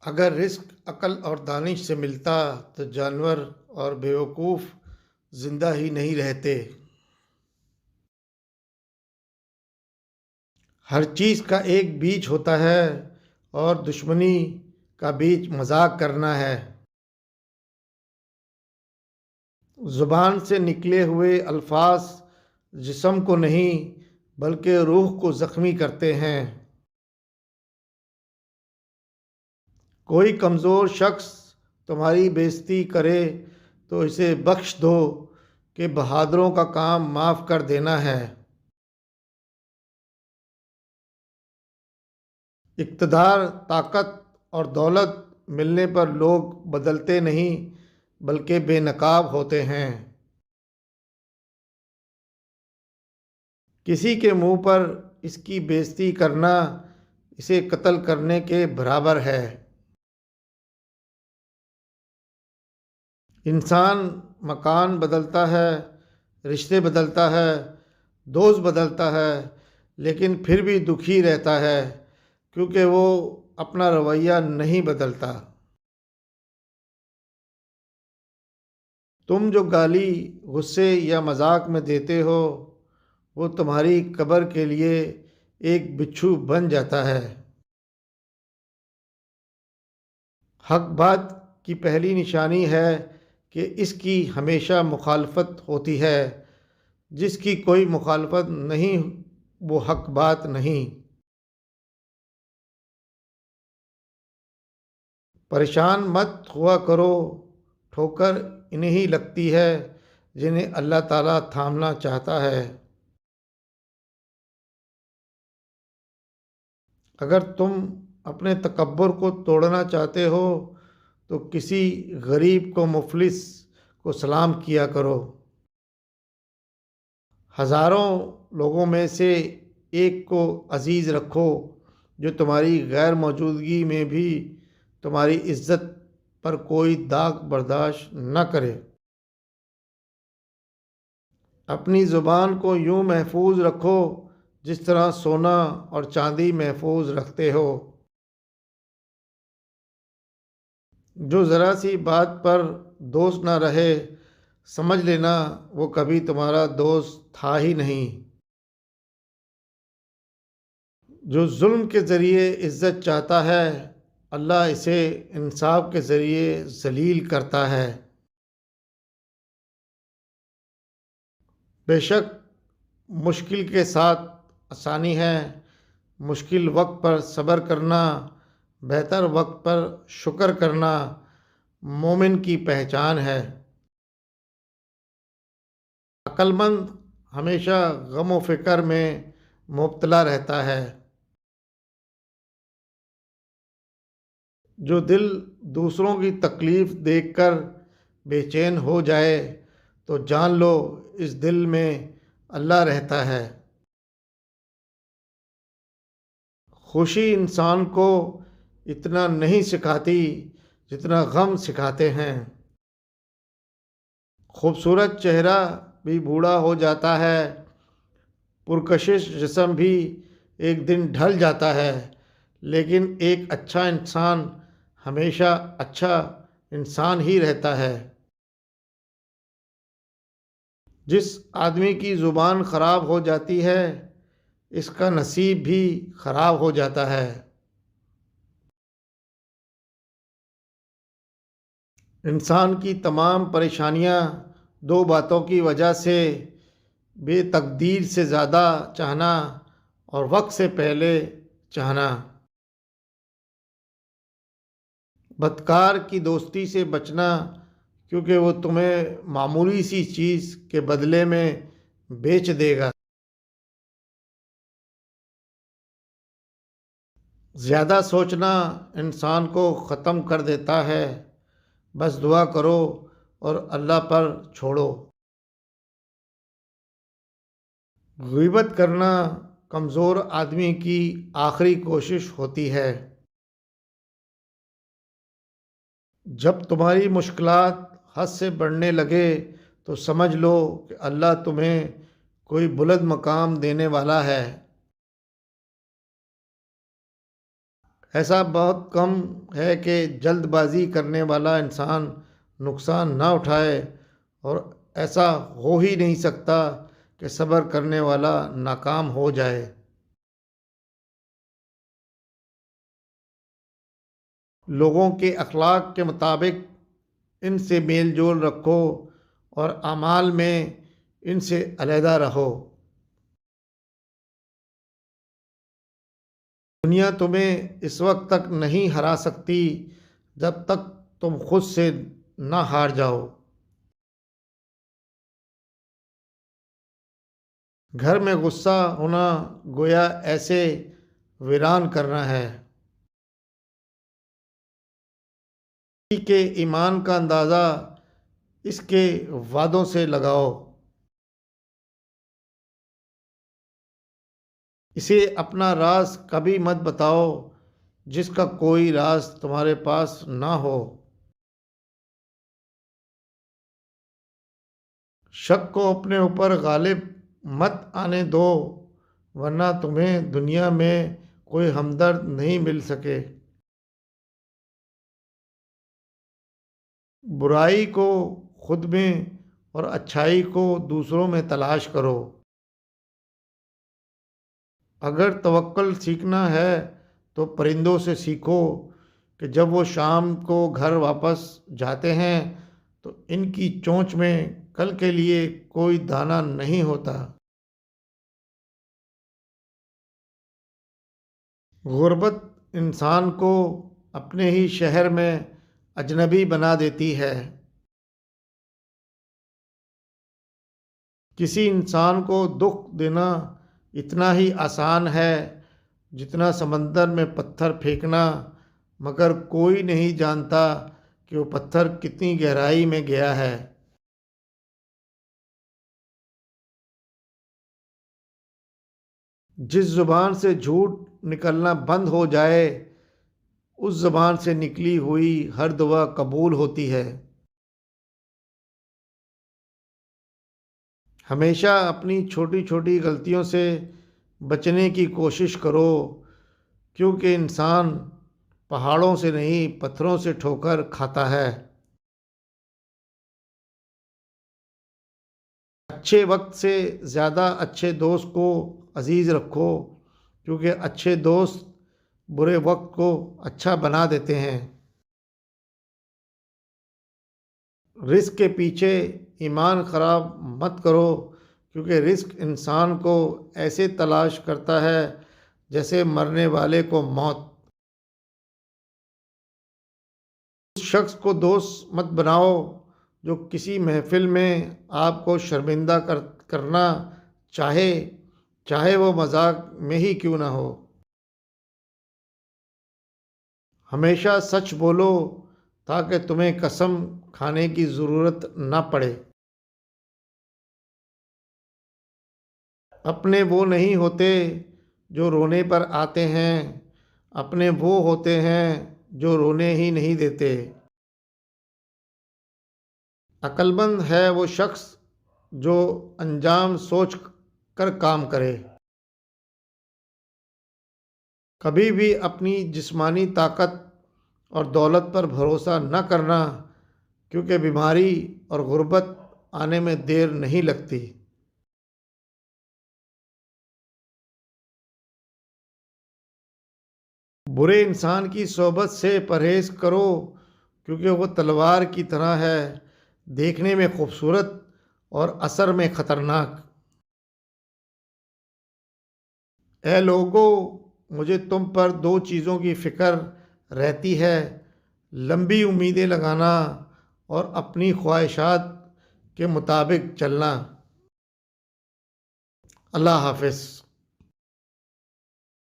اگر رزق عقل اور دانش سے ملتا تو جانور اور بیوقوف زندہ ہی نہیں رہتے۔ ہر چیز کا ایک بیچ ہوتا ہے اور دشمنی کا بیچ مذاق کرنا ہے۔ زبان سے نکلے ہوئے الفاظ جسم کو نہیں بلکہ روح کو زخمی کرتے ہیں۔ کوئی کمزور شخص تمہاری بے عزتی کرے تو اسے بخش دو کہ بہادروں کا کام معاف کر دینا ہے۔ اقتدار، طاقت اور دولت ملنے پر لوگ بدلتے نہیں بلکہ بے نقاب ہوتے ہیں۔ کسی کے منہ پر اس کی بے عزتی کرنا اسے قتل کرنے کے برابر ہے۔ انسان مکان بدلتا ہے، رشتے بدلتا ہے، دوست بدلتا ہے، لیکن پھر بھی دکھی رہتا ہے کیونکہ وہ اپنا رویہ نہیں بدلتا۔ تم جو گالی، غصے یا مذاق میں دیتے ہو وہ تمہاری قبر کے لیے ایک بچھو بن جاتا ہے۔ حق بات کی پہلی نشانی ہے کہ اس کی ہمیشہ مخالفت ہوتی ہے۔ جس کی کوئی مخالفت نہیں وہ حق بات نہیں۔ پریشان مت ہوا کرو، ٹھوکر انہیں ہی لگتی ہے جنہیں اللہ تعالیٰ تھامنا چاہتا ہے۔ اگر تم اپنے تکبر کو توڑنا چاہتے ہو تو کسی غریب کو، مفلس کو سلام کیا کرو۔ ہزاروں لوگوں میں سے ایک کو عزیز رکھو جو تمہاری غیر موجودگی میں بھی تمہاری عزت پر کوئی داغ برداشت نہ کرے۔ اپنی زبان کو یوں محفوظ رکھو جس طرح سونا اور چاندی محفوظ رکھتے ہو۔ جو ذرا سی بات پر دوست نہ رہے، سمجھ لینا وہ کبھی تمہارا دوست تھا ہی نہیں۔ جو ظلم کے ذریعے عزت چاہتا ہے اللہ اسے انصاف کے ذریعے ذلیل کرتا ہے۔ بے شک مشکل کے ساتھ آسانی ہے، مشکل وقت پر صبر کرنا، بہتر وقت پر شکر کرنا مومن کی پہچان ہے۔ عقل مند ہمیشہ غم و فکر میں مبتلا رہتا ہے۔ جو دل دوسروں کی تکلیف دیکھ کر بے چین ہو جائے تو جان لو اس دل میں اللہ رہتا ہے۔ خوشی انسان کو اتنا نہیں سکھاتی جتنا غم سکھاتے ہیں۔ خوبصورت چہرہ بھی بوڑھا ہو جاتا ہے، پرکشش جسم بھی ایک دن ڈھل جاتا ہے، لیکن ایک اچھا انسان ہمیشہ اچھا انسان ہی رہتا ہے۔ جس آدمی کی زبان خراب ہو جاتی ہے اس کا نصیب بھی خراب ہو جاتا ہے۔ انسان کی تمام پریشانیاں دو باتوں کی وجہ سے بے تقدیر سے زیادہ چاہنا اور وقت سے پہلے چاہنا۔ بدکار کی دوستی سے بچنا کیونکہ وہ تمہیں معمولی سی چیز کے بدلے میں بیچ دے گا۔ زیادہ سوچنا انسان کو ختم کر دیتا ہے، بس دعا کرو اور اللہ پر چھوڑو۔ غیبت کرنا کمزور آدمی کی آخری کوشش ہوتی ہے۔ جب تمہاری مشکلات حد سے بڑھنے لگے تو سمجھ لو کہ اللہ تمہیں کوئی بلند مقام دینے والا ہے۔ ایسا بہت کم ہے کہ جلد بازی کرنے والا انسان نقصان نہ اٹھائے، اور ایسا ہو ہی نہیں سکتا کہ صبر کرنے والا ناکام ہو جائے۔ لوگوں کے اخلاق کے مطابق ان سے میل جول رکھو اور اعمال میں ان سے علیحدہ رہو۔ دنیا تمہیں اس وقت تک نہیں ہرا سکتی جب تک تم خود سے نہ ہار جاؤ۔ گھر میں غصہ ہونا گویا ایسے ویران کرنا ہے۔ کسی کے ایمان کا اندازہ اس کے وعدوں سے لگاؤ۔ اسے اپنا راز کبھی مت بتاؤ جس کا کوئی راز تمہارے پاس نہ ہو۔ شک کو اپنے اوپر غالب مت آنے دو، ورنہ تمہیں دنیا میں کوئی ہمدرد نہیں مل سکے۔ برائی کو خود میں اور اچھائی کو دوسروں میں تلاش کرو۔ اگر توکل سیکھنا ہے تو پرندوں سے سیکھو کہ جب وہ شام کو گھر واپس جاتے ہیں تو ان کی چونچ میں کل کے لیے کوئی دانہ نہیں ہوتا۔ غربت انسان کو اپنے ہی شہر میں اجنبی بنا دیتی ہے۔ کسی انسان کو دکھ دینا اتنا ہی آسان ہے جتنا سمندر میں پتھر پھینکنا، مگر کوئی نہیں جانتا کہ وہ پتھر کتنی گہرائی میں گیا ہے۔ جس زبان سے جھوٹ نکلنا بند ہو جائے اس زبان سے نکلی ہوئی ہر دعا قبول ہوتی ہے۔ ہمیشہ اپنی چھوٹی چھوٹی غلطیوں سے بچنے کی کوشش کرو، کیونکہ انسان پہاڑوں سے نہیں پتھروں سے ٹھوکر کھاتا ہے۔ اچھے وقت سے زیادہ اچھے دوست کو عزیز رکھو، کیونکہ اچھے دوست برے وقت کو اچھا بنا دیتے ہیں۔ رزق کے پیچھے ایمان خراب مت کرو، کیونکہ رزق انسان کو ایسے تلاش کرتا ہے جیسے مرنے والے کو موت۔ اس شخص کو دوست مت بناؤ جو کسی محفل میں آپ کو شرمندہ کرنا چاہے وہ مذاق میں ہی کیوں نہ ہو۔ ہمیشہ سچ بولو تاکہ تمہیں قسم کھانے کی ضرورت نہ پڑے۔ اپنے وہ نہیں ہوتے جو رونے پر آتے ہیں، اپنے وہ ہوتے ہیں جو رونے ہی نہیں دیتے۔ عقل مند ہے وہ شخص جو انجام سوچ کر کام کرے۔ کبھی بھی اپنی جسمانی طاقت اور دولت پر بھروسہ نہ کرنا، کیونکہ بیماری اور غربت آنے میں دیر نہیں لگتی۔ برے انسان کی صحبت سے پرہیز کرو، کیونکہ وہ تلوار کی طرح ہے، دیکھنے میں خوبصورت اور اثر میں خطرناک۔ اے لوگو، مجھے تم پر دو چیزوں کی فکر رہتی ہے: لمبی امیدیں لگانا اور اپنی خواہشات کے مطابق چلنا۔ اللہ حافظ۔